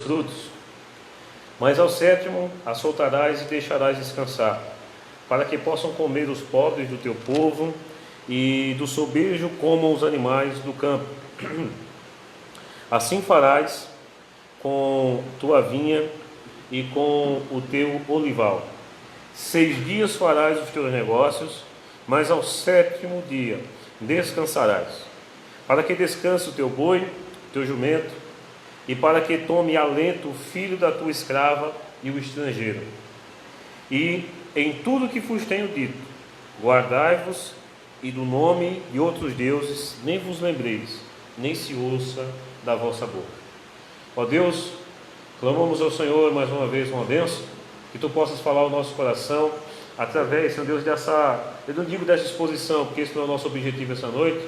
frutos. Mas ao sétimo a soltarás e deixarás descansar, para que possam comer os pobres do teu povo, e do sobejo comam os animais do campo. Assim farás com tua vinha e com o teu olival. 6 dias farás os teus negócios, mas ao sétimo dia descansarás, para que descanse o teu boi, teu jumento, e para que tome alento o filho da tua escrava e o estrangeiro. E em tudo que vos tenho dito, guardai-vos, e do nome de outros deuses nem vos lembreis, nem se ouça da vossa boca. Ó Deus, clamamos ao Senhor mais uma vez uma bênção, que tu possas falar ao nosso coração, através, Senhor Deus, eu não digo dessa exposição, porque esse não é o nosso objetivo essa noite,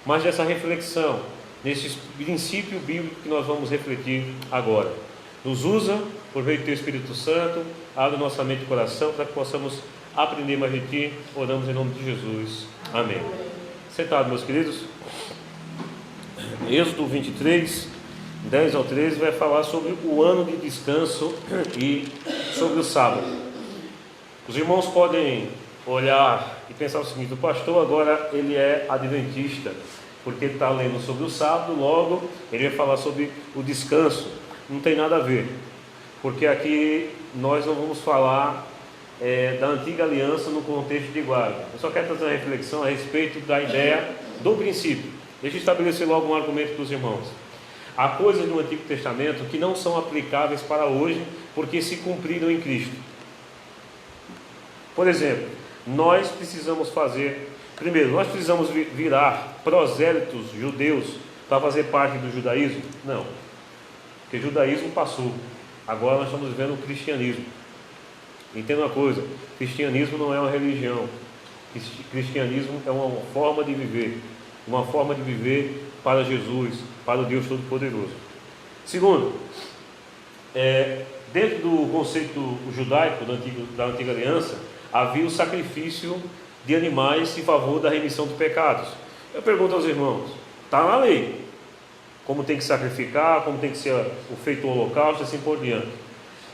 mas dessa reflexão, nesse princípio bíblico que nós vamos refletir agora. Nos usa, por meio do teu Espírito Santo, abre nossa mente e coração, para que possamos aprender mais de ti. Oramos em nome de Jesus. Amém. Sentado, meus queridos. Êxodo 23, 10 ao 13, vai falar sobre o ano de descanso e sobre o sábado. Os irmãos podem olhar e pensar o seguinte: o pastor agora ele é adventista, porque ele está lendo sobre o sábado, logo ele vai falar sobre o descanso. Não tem nada a ver, porque aqui nós não vamos falar da antiga aliança no contexto de guarda. Eu só quero trazer uma reflexão a respeito da ideia do princípio. Deixa eu estabelecer logo um argumento para os irmãos. Há coisas no Antigo Testamento que não são aplicáveis para hoje, porque se cumpriram em Cristo. Por exemplo, nós precisamos virar prosélitos judeus para fazer parte do judaísmo? Não, porque o judaísmo passou, agora nós estamos vivendo o cristianismo. Entenda uma coisa: cristianismo não é uma religião, cristianismo é uma forma de viver, para Jesus, para o Deus Todo-Poderoso. Segundo, dentro do conceito judaico da antiga aliança, havia o sacrifício de animais em favor da remissão de pecados. Eu pergunto aos irmãos: está na lei como tem que sacrificar, como tem que ser feito o holocausto, assim por diante.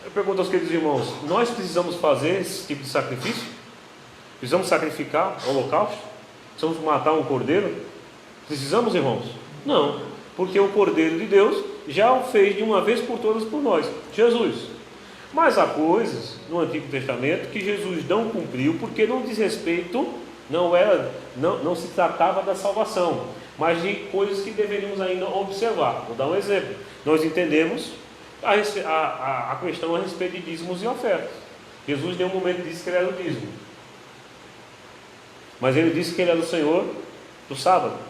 Eu pergunto aos queridos irmãos: nós precisamos fazer esse tipo de sacrifício? Precisamos sacrificar o holocausto? Precisamos matar um cordeiro? Precisamos, irmãos? Não, porque o Cordeiro de Deus já o fez de uma vez por todas por nós, Jesus. Mas há coisas no Antigo Testamento que Jesus não cumpriu, porque não diz respeito, não se tratava da salvação, mas de coisas que deveríamos ainda observar. Vou dar um exemplo. Nós entendemos a questão a respeito de dízimos e ofertas. Jesus em nenhum momento disse que ele era o dízimo, mas ele disse que ele era o Senhor do sábado.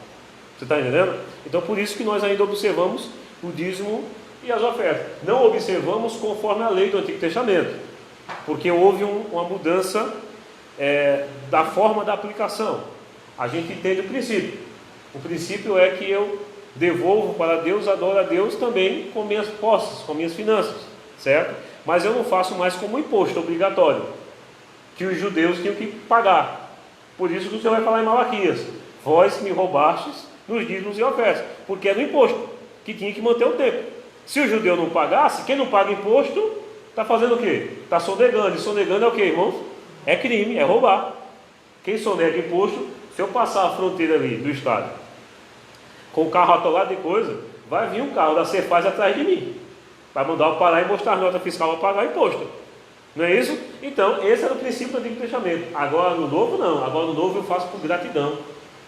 Você está entendendo? Então por isso que nós ainda observamos o dízimo e as ofertas. Não observamos conforme a lei do Antigo Testamento, porque houve uma mudança da forma da aplicação. A gente entende o princípio. O princípio é que eu devolvo para Deus, adoro a Deus também com minhas posses, com minhas finanças, certo? Mas eu não faço mais como imposto obrigatório, que os judeus tinham que pagar. Por isso que o Senhor vai falar em Malaquias: vós me roubastes nos dízimos e ofertas, porque era o imposto que tinha que manter o templo. Se o judeu não pagasse, quem não paga imposto está fazendo o quê? Está sonegando. E sonegando é o quê, irmãos? É crime, é roubar. Quem sonega imposto, se eu passar a fronteira ali do estado com o carro atolado de coisa, vai vir um carro da Cefaz atrás de mim, vai mandar eu parar e mostrar a nota fiscal para pagar imposto. Não é isso? Então, esse era o princípio do Antigo Testamento. Agora no Novo não. Agora no Novo eu faço por gratidão,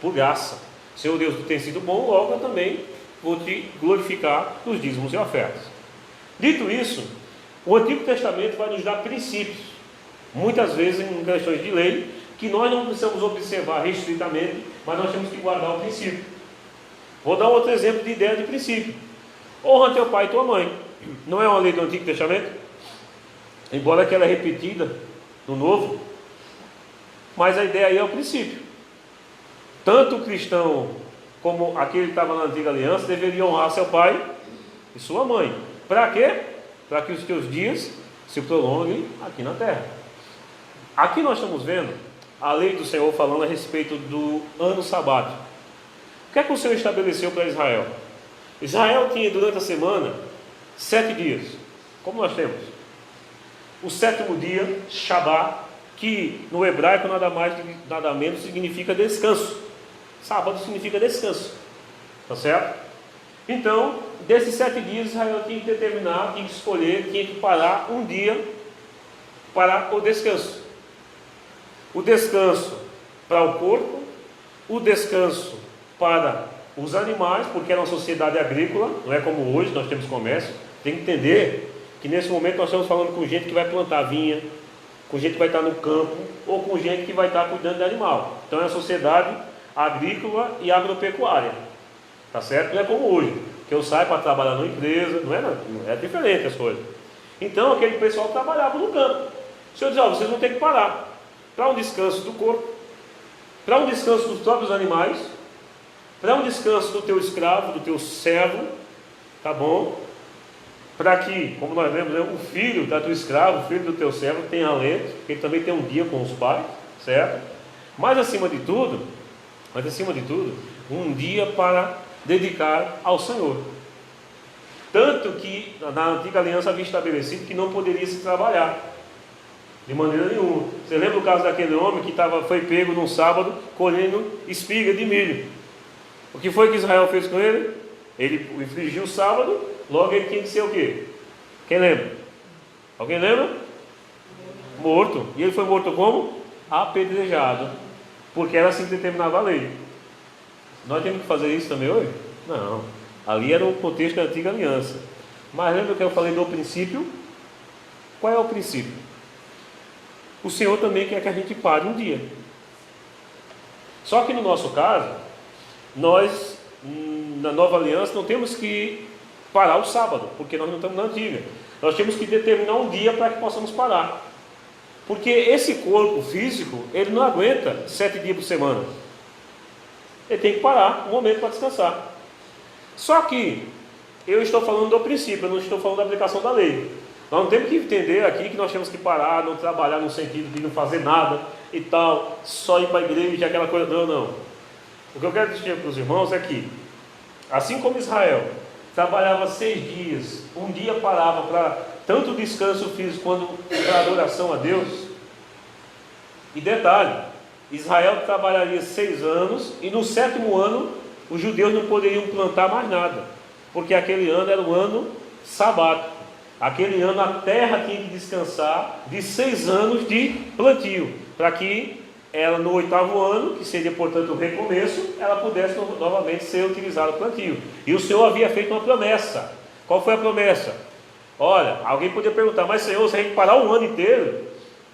por graça. Senhor Deus, tu tens sido bom, logo eu também vou te glorificar nos dízimos e ofertas. Dito isso, o Antigo Testamento vai nos dar princípios, muitas vezes em questões de lei, que nós não precisamos observar restritamente, mas nós temos que guardar o princípio. Vou dar outro exemplo de ideia de princípio. Honra teu pai e tua mãe. Não é uma lei do Antigo Testamento? Embora que ela é repetida no Novo, mas a ideia aí é o princípio. Tanto o cristão como aquele que estava na antiga aliança deveria honrar seu pai e sua mãe. Para quê? Para que os teus dias se prolonguem aqui na terra. Aqui nós estamos vendo a lei do Senhor falando a respeito do ano sabático. O que é que o Senhor estabeleceu para Israel? Israel tinha durante a semana 7 dias, como nós temos. O sétimo dia, Shabá, que no hebraico nada mais, nada menos significa descanso. Sábado significa descanso, tá certo? Então, desses 7 dias, Israel tinha que determinar, tinha que escolher, tinha que parar um dia para o descanso. O descanso para o corpo, o descanso para os animais, porque era uma sociedade agrícola, não é como hoje, nós temos comércio. Tem que entender que nesse momento nós estamos falando com gente que vai plantar vinha, com gente que vai estar no campo, ou com gente que vai estar cuidando de animal. Então é uma sociedade agrícola e agropecuária, tá certo? Não é como hoje, que eu saio para trabalhar numa empresa, não é diferente as coisas. Então aquele pessoal trabalhava no campo. O Senhor diz, vocês vão ter que parar para um descanso do corpo, para um descanso dos próprios animais, para um descanso do teu escravo, do teu servo, tá bom? Para que, como nós vemos, o filho da tua escravo, o filho do teu servo tenha alento, porque ele também tem um dia com os pais, certo? Mas acima de tudo, um dia para dedicar ao Senhor. Tanto que na antiga aliança havia estabelecido que não poderia se trabalhar de maneira nenhuma. Você lembra o caso daquele homem que foi pego num sábado colhendo espiga de milho? O que foi que Israel fez com ele? Ele infligiu o sábado, logo ele tinha que ser o quê? Quem lembra? Alguém lembra? Morto. E ele foi morto como? Apedrejado. Porque era assim que determinava a lei. Nós temos que fazer isso também hoje? Não. Ali era o contexto da antiga aliança. Mas lembra que eu falei do princípio? Qual é o princípio? O Senhor também quer que a gente pare um dia. Só que no nosso caso, nós, na nova aliança, não temos que parar o sábado, porque nós não estamos na antiga. Nós temos que determinar um dia para que possamos parar. Porque esse corpo físico, ele não aguenta 7 dias por semana. Ele tem que parar um momento para descansar. Só que eu estou falando do princípio, eu não estou falando da aplicação da lei. Nós não temos que entender aqui que nós temos que parar, não trabalhar no sentido de não fazer nada e tal, só ir para a igreja, aquela coisa. Não. O que eu quero dizer para os irmãos é que, assim como Israel trabalhava 6 dias, um dia parava para tanto descanso físico quanto para adoração a Deus. E detalhe, Israel trabalharia 6 anos e no 7º ano os judeus não poderiam plantar mais nada, porque aquele ano era um ano sabático. Aquele ano a terra tinha que descansar de 6 anos de plantio, para que ela no 8º ano, que seria portanto o recomeço, ela pudesse novamente ser utilizada o plantio. E o Senhor havia feito uma promessa. Qual foi a promessa? Olha, alguém podia perguntar, mas Senhor, se a gente parar um ano inteiro,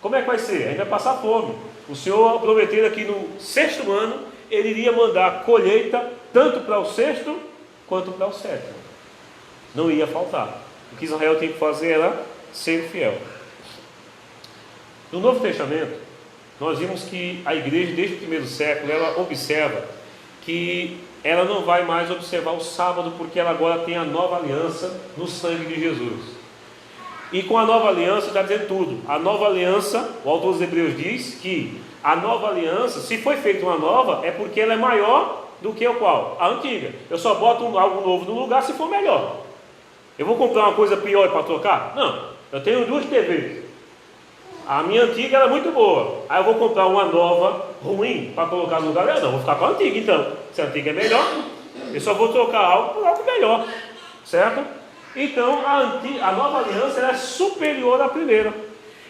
como é que vai ser? A gente vai passar fome. O Senhor prometeu que no 6º ano, Ele iria mandar colheita, tanto para o 6º, quanto para o 7º. Não ia faltar. O que Israel tinha que fazer era ser fiel. No Novo Testamento, nós vimos que a igreja, desde o 1º século, ela observa que ela não vai mais observar o sábado, porque ela agora tem a nova aliança no sangue de Jesus. E com a nova aliança, está dizendo tudo. A nova aliança, o autor dos Hebreus diz que a nova aliança, se foi feita uma nova, é porque ela é maior do que o qual? A antiga. Eu só boto algo novo no lugar se for melhor. Eu vou comprar uma coisa pior para trocar? Não. Eu tenho 2 TVs. A minha antiga era muito boa. Aí eu vou comprar uma nova ruim para colocar no lugar. Eu não, vou ficar com a antiga então. Se a antiga é melhor, eu só vou trocar algo por algo melhor. Certo? Então a nova aliança ela é superior à primeira.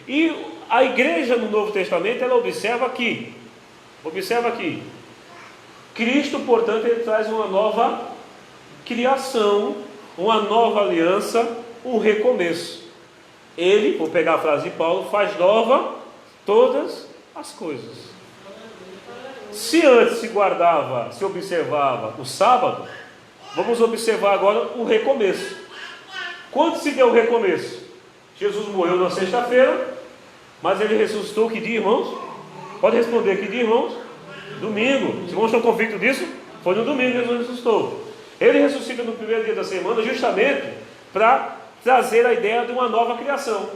E a igreja no Novo Testamento ela observa aqui. Cristo, portanto, ele traz uma nova criação, uma nova aliança, um recomeço. Ele, vou pegar a frase de Paulo, faz nova todas as coisas. Se antes se observava o sábado, vamos observar agora o recomeço. Quando se deu o recomeço? Jesus morreu na sexta-feira, mas ele ressuscitou que dia, irmãos? Pode responder, que dia, irmãos? Domingo. Os irmãos estão convictos disso? Foi no domingo que Jesus ressuscitou. Ele ressuscita no primeiro dia da semana, justamente para trazer a ideia de uma nova criação.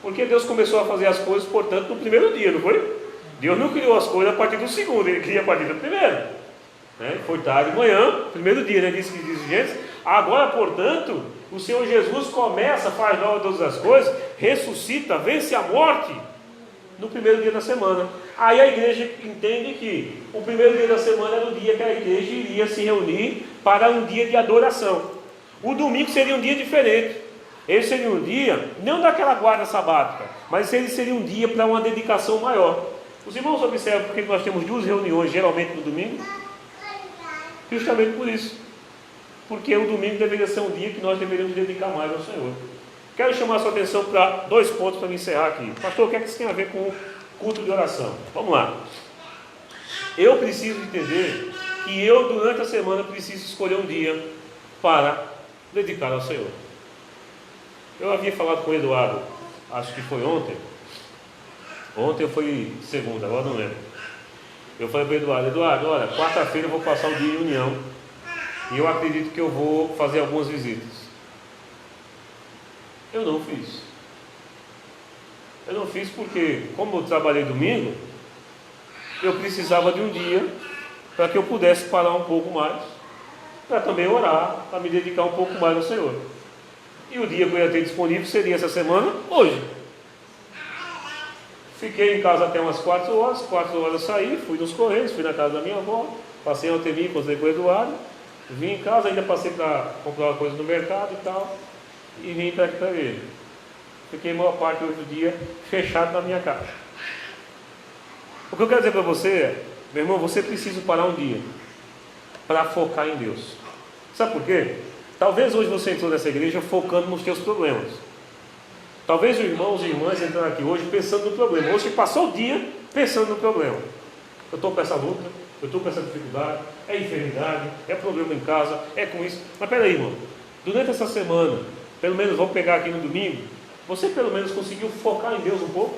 Porque Deus começou a fazer as coisas, portanto, no primeiro dia, não foi? Deus não criou as coisas a partir do segundo, Ele cria a partir do primeiro. Foi tarde de manhã, primeiro dia, né? Diz Gênesis, Agora, portanto, o Senhor Jesus começa, faz nova todas as coisas, ressuscita, vence a morte no primeiro dia da semana. Aí a igreja entende que o primeiro dia da semana era o dia que a igreja iria se reunir para um dia de adoração. O domingo seria um dia diferente. Ele seria um dia, não daquela guarda sabática, mas ele seria um dia para uma dedicação maior. Os irmãos observam porque nós temos 2 reuniões geralmente no domingo? Justamente por isso. Porque o domingo deveria ser um dia que nós deveríamos dedicar mais ao Senhor. Quero chamar a sua atenção para 2 pontos para me encerrar aqui. Pastor, o que é que isso tem a ver com o culto de oração? Vamos lá. Eu preciso entender que eu, durante a semana, preciso escolher um dia para dedicar ao Senhor. Eu havia falado com o Eduardo, acho que foi ontem. Ontem foi segunda, agora não lembro. Eu falei para o Eduardo, olha, quarta-feira eu vou passar o dia em união. E eu acredito que eu vou fazer algumas visitas. Eu não fiz. Eu não fiz porque, como eu trabalhei domingo, eu precisava de um dia para que eu pudesse parar um pouco mais, para também orar, para me dedicar um pouco mais ao Senhor. E o dia que eu ia ter disponível seria essa semana, hoje. Fiquei em casa até umas 4 horas eu saí, fui nos Correios, fui na casa da minha avó, passei em Altemir, encontrei com o Eduardo, vim em casa, ainda passei para comprar uma coisa no mercado e tal, e vim para aqui para ele. Fiquei a maior parte do dia fechado na minha casa. O que eu quero dizer para você é, meu irmão, você precisa parar um dia para focar em Deus. Sabe por quê? Talvez hoje você entrou nessa igreja focando nos teus problemas. Talvez os irmãos e irmãs entraram aqui hoje pensando no problema. Hoje passou o dia pensando no problema. Eu estou com essa luta, eu estou com essa dificuldade, é enfermidade, é problema em casa, é com isso. Mas peraí, irmão, durante essa semana, pelo menos vamos pegar aqui no domingo, você pelo menos conseguiu focar em Deus um pouco?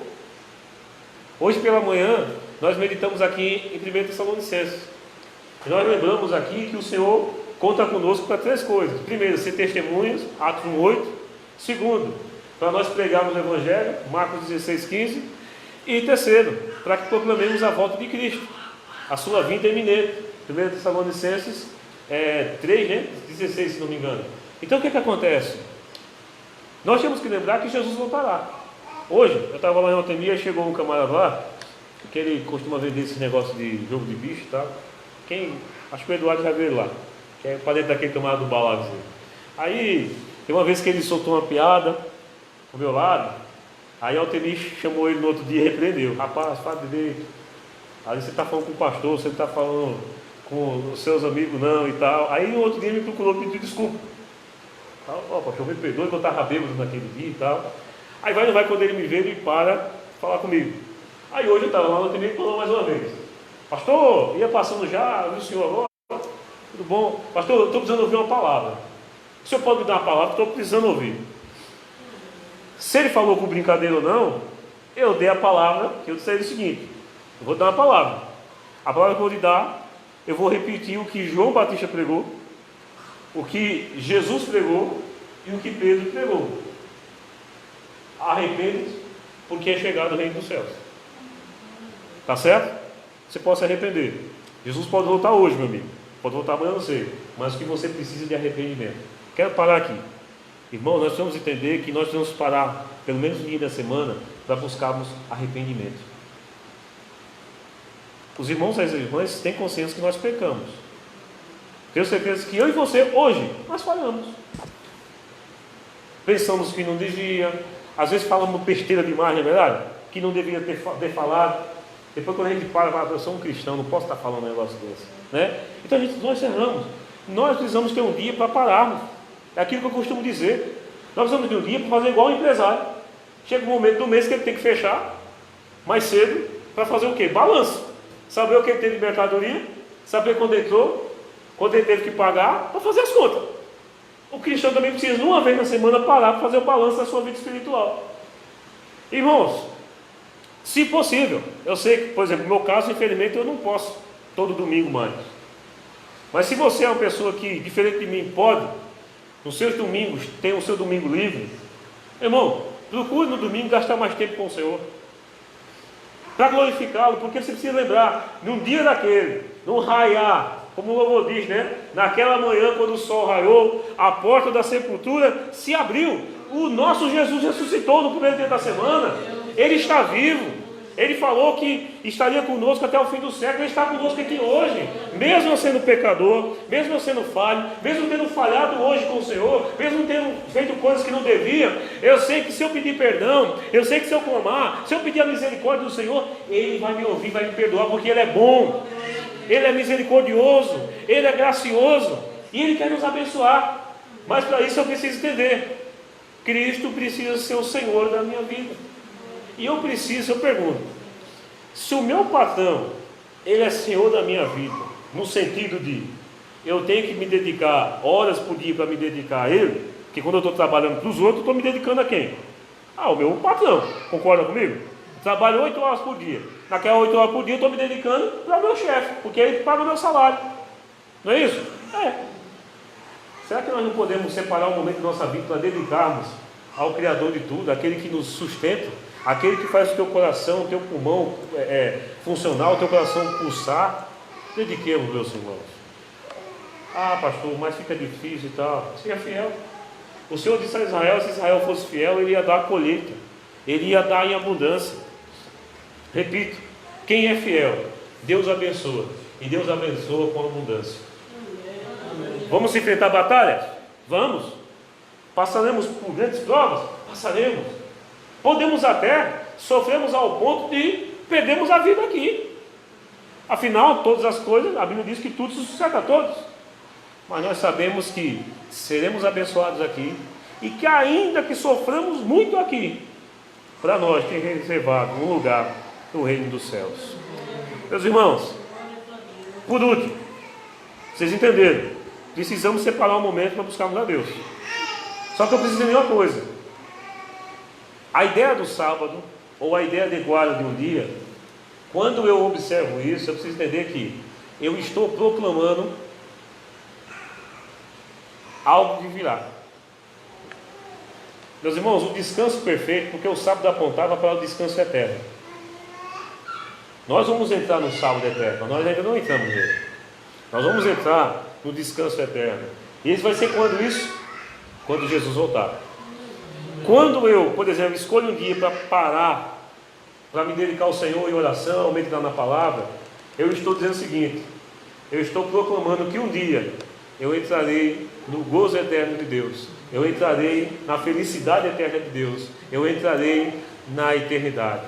Hoje pela manhã, nós meditamos aqui em 1 Tessalonicenses. E nós lembramos aqui que o Senhor conta conosco para 3 coisas. Primeiro, ser testemunhas, Atos 1:8. Segundo, para nós pregarmos o Evangelho, Marcos 16:15. E terceiro, para que proclamemos a volta de Cristo, a sua vinda iminente. 1 Tessalonicenses 3, né? 16, se não me engano. Então o que acontece? Nós temos que lembrar que Jesus voltará. Hoje, eu estava lá em Altemir e chegou um camarada lá, que ele costuma vender esse negócio de jogo de bicho e tal. Acho que o Eduardo já veio lá, que é para dentro daquele camarada do balão. Aí, tem uma vez que ele soltou uma piada do meu lado, aí Altemir chamou ele no outro dia e repreendeu. Rapaz, fala direito. Aí você está falando com o pastor, você não está falando com os seus amigos não e tal. Aí no outro dia ele me procurou e pediu desculpa. Pastor, me perdoe que eu estava bêbado naquele dia e tal. Aí vai, não vai, quando ele me vê, ele para falar comigo. Aí hoje eu estava lá no Altemir e falou mais uma vez. Pastor, ia passando já, viu o senhor agora? Tudo bom? Pastor, eu estou precisando ouvir uma palavra. O senhor pode me dar uma palavra? Estou precisando ouvir. Se ele falou com brincadeira ou não, eu dei a palavra, que eu disse a ele o seguinte: eu vou dar uma palavra. A palavra que eu vou lhe dar, eu vou repetir o que João Batista pregou, o que Jesus pregou e o que Pedro pregou. Arrepende-se, porque é chegado o reino dos céus. Tá certo? Você pode se arrepender. Jesus pode voltar hoje, meu amigo. Pode voltar amanhã, não sei. Mas o que você precisa de arrependimento. Quero parar aqui. Irmão, nós precisamos entender que nós precisamos parar, pelo menos no dia da semana, para buscarmos arrependimento. Os irmãos e as irmãs têm consciência que nós pecamos. Tenho certeza que eu e você, hoje, nós falhamos. Pensamos que não devia. Às vezes falamos besteira demais, não é verdade? Que não deveria ter falado. Depois quando a gente para, eu sou um cristão, não posso estar falando um negócio desse, né? Então nós erramos. Nós precisamos ter um dia para pararmos. É aquilo que eu costumo dizer. Nós precisamos de um dia para fazer igual o empresário. Chega um momento do mês que ele tem que fechar mais cedo para fazer o quê? Balanço. Saber o que ele teve de mercadoria, saber quando entrou, quando ele teve que pagar, para fazer as contas. O cristão também precisa, uma vez na semana, parar para fazer o balanço da sua vida espiritual. Irmãos, se possível, eu sei que, por exemplo, no meu caso, infelizmente, eu não posso todo domingo mais. Mas se você é uma pessoa que, diferente de mim, pode, nos seus domingos, tem o seu domingo livre, irmão, procure no domingo gastar mais tempo com o Senhor, para glorificá-lo, porque você precisa lembrar, num dia daquele, num raiar como o louvor diz, né? Naquela manhã, quando o sol raiou, a porta da sepultura se abriu. O nosso Jesus ressuscitou no primeiro dia da semana. Ele está vivo. Ele falou que estaria conosco até o fim do século. Ele está conosco aqui hoje. Mesmo eu sendo pecador, mesmo eu sendo falho, mesmo tendo falhado hoje com o Senhor, mesmo tendo feito coisas que não devia, eu sei que se eu pedir perdão, eu sei que se eu clamar, se eu pedir a misericórdia do Senhor, Ele vai me ouvir, vai me perdoar, porque Ele é bom, Ele é misericordioso, Ele é gracioso, e Ele quer nos abençoar. Mas para isso eu preciso entender: Cristo precisa ser o Senhor da minha vida. E eu pergunto, se o meu patrão, ele é Senhor da minha vida, no sentido de eu tenho que me dedicar horas por dia para me dedicar a Ele, porque quando eu estou trabalhando para os outros, eu estou me dedicando a quem? Ao meu patrão, concorda comigo? Trabalho 8 horas por dia, naquelas 8 horas por dia eu estou me dedicando para o meu chefe, porque ele paga o meu salário, não é isso? Será que nós não podemos separar um momento da nossa vida para dedicarmos ao Criador de tudo, aquele que nos sustenta, aquele que faz o teu coração, o teu pulmão funcionar, o teu coração pulsar? Dediquemos, meus irmãos. Pastor, mas fica difícil e tal. Seja fiel. O Senhor disse a Israel, se Israel fosse fiel, ele ia dar a colheita, ele ia dar em abundância. Repito, quem é fiel, Deus abençoa, e Deus abençoa com abundância. Vamos enfrentar batalhas? Vamos. Passaremos por grandes provas? Passaremos. Podemos até sofrermos ao ponto de perdermos a vida aqui. Afinal, todas as coisas, a Bíblia diz que tudo se sucede a todos. Mas nós sabemos que seremos abençoados aqui, e que ainda que soframos muito aqui, para nós tem reservado um lugar no reino dos céus. Meus irmãos, por último, vocês entenderam? Precisamos separar um momento para buscarmos a Deus. Só que eu preciso entender uma coisa: a ideia do sábado, ou a ideia de guarda de um dia, quando eu observo isso, eu preciso entender que eu estou proclamando algo que virá. Meus irmãos, o descanso perfeito, porque o sábado apontava para o descanso eterno. Nós vamos entrar no sábado eterno, nós ainda não entramos nele. Nós vamos entrar no descanso eterno. E isso vai ser quando isso? Quando Jesus voltar. Quando eu, por exemplo, escolho um dia para parar, para me dedicar ao Senhor em oração, meditar na palavra, eu estou dizendo o seguinte: eu estou proclamando que um dia eu entrarei no gozo eterno de Deus, eu entrarei na felicidade eterna de Deus, eu entrarei na eternidade,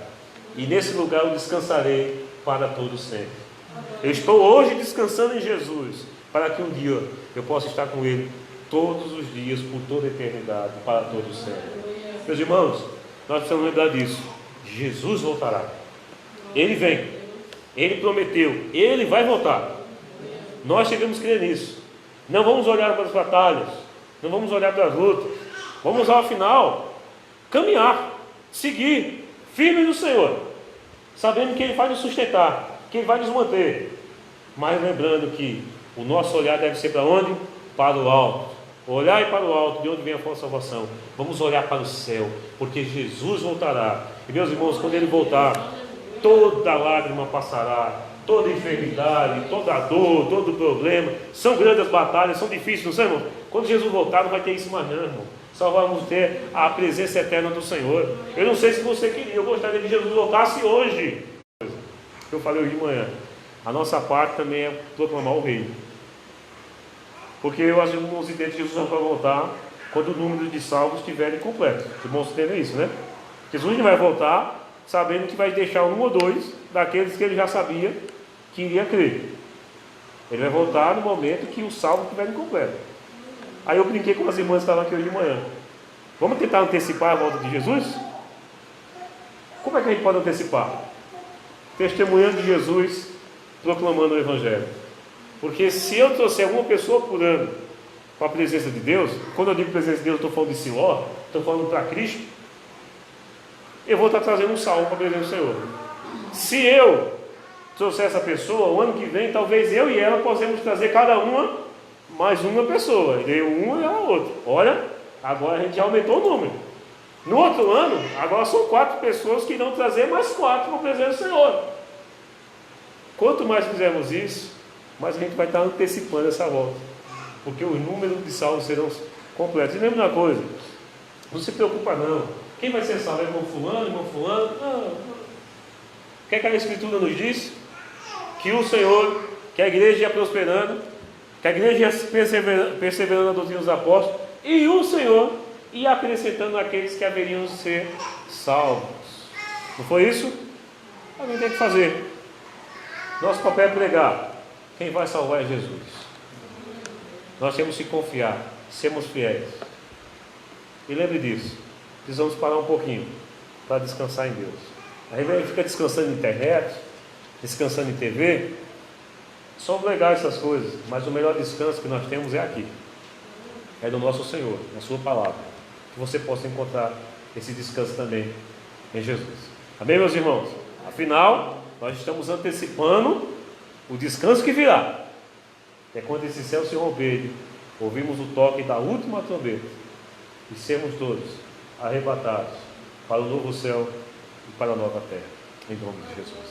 e nesse lugar eu descansarei para todo sempre. Eu estou hoje descansando em Jesus, para que um dia eu possa estar com Ele todos os dias, por toda a eternidade, para todo sempre. Meus irmãos, nós precisamos lembrar disso: Jesus voltará, Ele vem, Ele prometeu, Ele vai voltar. Nós devemos crer nisso. Não vamos olhar para as batalhas, não vamos olhar para as lutas, vamos ao final caminhar, seguir firme no Senhor, sabendo que Ele vai nos sustentar, que Ele vai nos manter, mas lembrando que o nosso olhar deve ser para onde? Para o alto. Olhai para o alto, de onde vem a vossa salvação. Vamos olhar para o céu, porque Jesus voltará. E meus irmãos, quando Ele voltar, toda lágrima passará, toda enfermidade, toda dor, todo problema. São grandes batalhas, são difíceis, não são, irmão? Quando Jesus voltar, não vai ter isso mais não, irmão. Só vamos ter a presença eterna do Senhor. Eu não sei se você queria, eu gostaria que Jesus voltasse hoje. Eu falei hoje de manhã, a nossa parte também é proclamar o Rei. Porque eu acho que os ideias de Jesus vai voltar quando o número de salvos estiverem completo. Os irmãos entendem isso, né? Jesus não vai voltar sabendo que vai deixar um ou dois daqueles que ele já sabia que iria crer. Ele vai voltar no momento que os salvos estiverem completos. Aí eu brinquei com as irmãs que estavam aqui hoje de manhã. Vamos tentar antecipar a volta de Jesus? Como é que a gente pode antecipar? Testemunhando de Jesus, proclamando o Evangelho. Porque se eu trouxer uma pessoa por ano para a presença de Deus, quando eu digo presença de Deus, eu estou falando de Siló, estou falando para Cristo, eu vou estar trazendo um salmo para a presença do Senhor. Se eu trouxer essa pessoa, o ano que vem, talvez eu e ela possamos trazer cada uma mais uma pessoa. E uma e a outra. Olha, agora a gente já aumentou o número. No outro ano, agora são 4 pessoas que irão trazer mais 4 para a presença do Senhor. Quanto mais fizermos isso, mas a gente vai estar antecipando essa volta, porque os números de salvos serão completos. E lembra uma coisa, não se preocupa não, quem vai ser salvo é irmão fulano, não. O que é que a Escritura nos diz? Que o Senhor, que a igreja ia prosperando, que a igreja ia perseverando na doutrina dos apóstolos, e o Senhor ia acrescentando aqueles que haveriam de ser salvos. Não foi isso? Alguém tem que fazer. Nosso papel é pregar. Quem vai salvar é Jesus. Nós temos que confiar, sermos fiéis. E lembre disso, precisamos parar um pouquinho para descansar em Deus. Aí a gente fica descansando na internet, descansando em TV. São legais essas coisas, mas o melhor descanso que nós temos é aqui. É do nosso Senhor, na sua palavra. Que você possa encontrar esse descanso também em Jesus. Amém, meus irmãos? Afinal, nós estamos antecipando o descanso que virá. É quando esse céu se romper, ouvimos o toque da última trombeta e sermos todos arrebatados para o novo céu e para a nova terra. Em nome de Jesus.